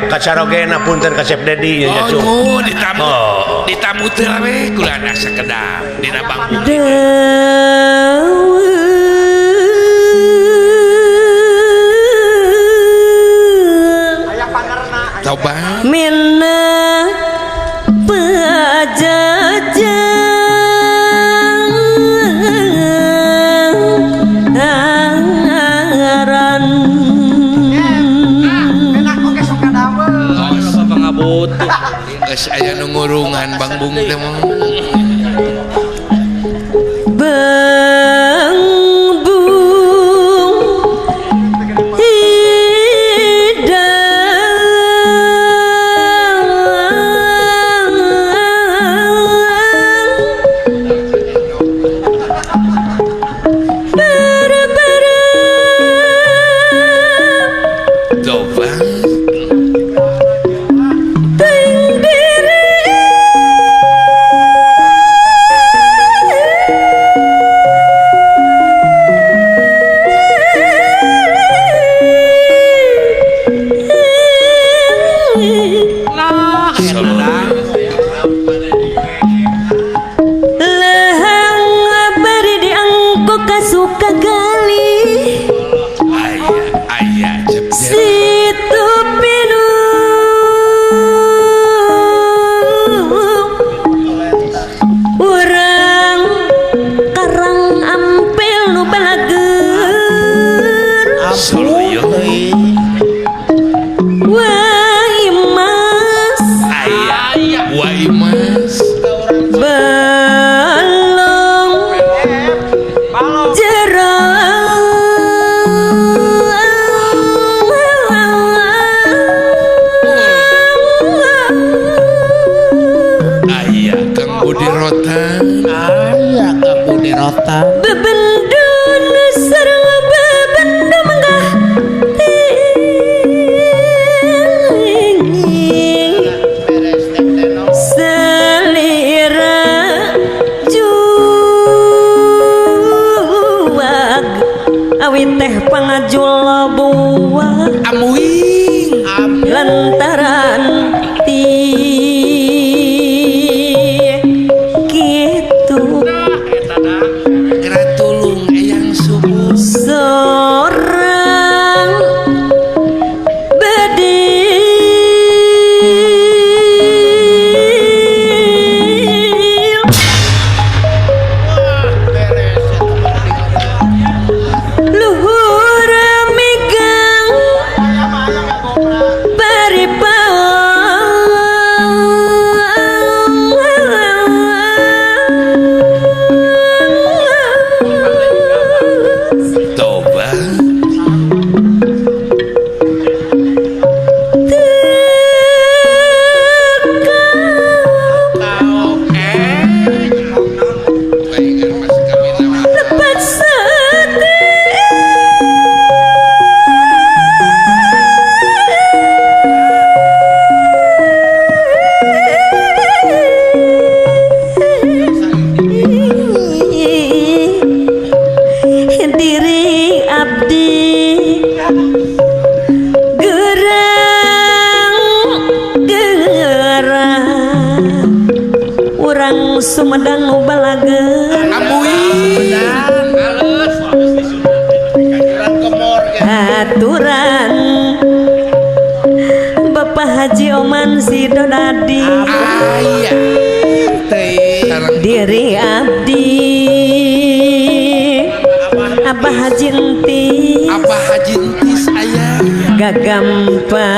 Kacaroge na punten Kasep Dedi nya cu. Oh, ditamu teh we kulana sakedap dina bangku. Aya pangerna. Coba Minna pajajaran Enak oge sok kadawe. geus aya nu ngurungan Bang Bung teh mah. Bang Bung Coba lehang bari diangkok kasuka gali aya cep situ pinu urang karang ampel nu balager soloyo wai mas aya wai mas balong aya Kang Budi Rotan Aya Kang Budi Rotan. bebendun sareng bebendun menggah selira juwag awit teh pangajul buah amuing lantaran ti kitu gerak tulung eyang subuh sorang bedil luhur megang bari coba pengen masih kami nama lepas sate diri abdi gerang urang Sumedang balageun amuing aturan Bapak Haji Oman si Dodadi aya sareng diri abdi Abah Haji Entis Abah Haji Entis aya gagampa